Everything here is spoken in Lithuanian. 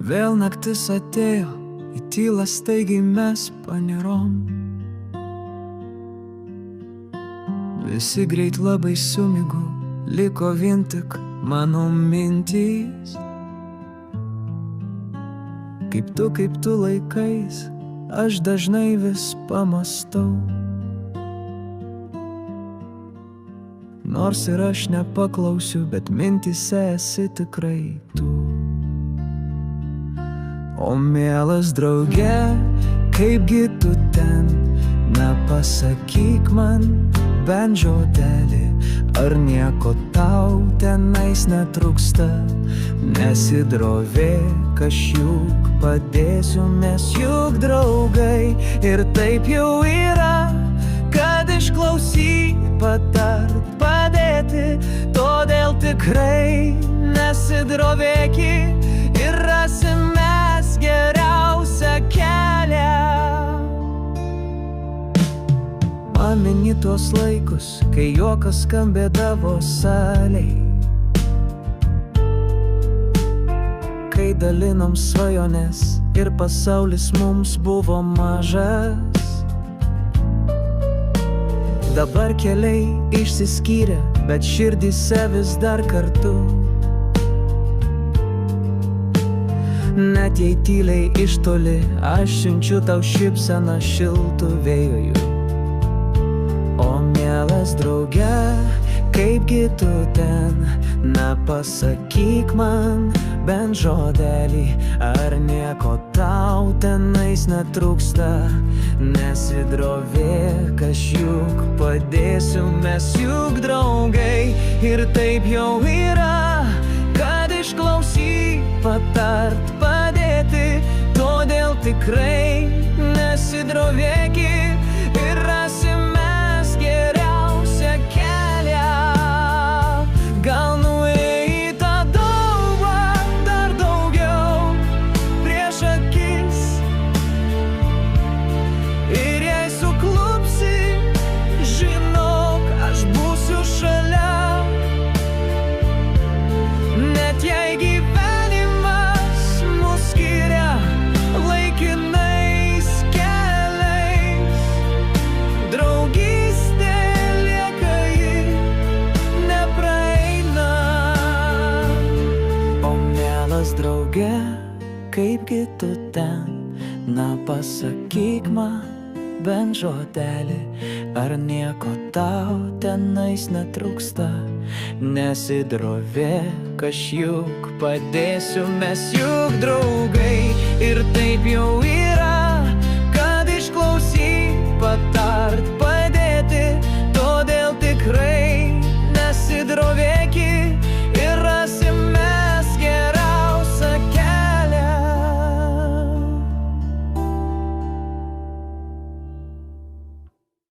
Vėl naktis atėjo, į tylą staigiai mes panirom. Visi greit labai sumigo, liko vien tik mano mintys. Kaip tu laikais, aš dažnai vis pamastau. Nors ir aš nepaklausiu, bet mintyse esi tikrai tu. O mielas drauge, kaipgi tu ten, na pasakyk man bent žodelį, ar nieko tau tenais netrūksta. Nesidrovėk, aš juk padėsiu, mes juk draugai. Ir taip jau yra, kad išklausyk, patart, padėti. Todėl tikrai nesidrovėki ir rasim mes geriausią kelią. Pameni tuos laikus, kai juokas skambėdavo salėj, kai dalinom svajones ir pasaulis mums buvo mažas. Dabar keliai išsiskyrė, bet širdyse vis dar kartu. Net jei tyliai iš toli, aš siunčiu tau šypseną šiltų vėjų. O mielas drauge, kaipgi tu ten, na pasakyk man bent žodelį, ar nieko tau tenais netrūksta. Nesidrovėk, aš juk padėsiu, mes juk draugai. Ir taip jau yra, kad išklausyk, patart, padėti. Todėl tikrai nesidrovėki ir rasim mes geriausią kelią. Gal nuėjai tą daugą, dar daugiau prieš akis. Ir jei suklupsi, žinok, aš būsiu šalia. Net jei gyvenimas mus skiria laikinais keliais, draugystė lieka, ji nepraeina. O mielas drauge, kaipgi tu ten, na pasakyk man bent žodelį, ar nieko tau tenais netrūksta. Nesidrovėk, aš juk padėsiu, mes juk draugai. Ir taip jau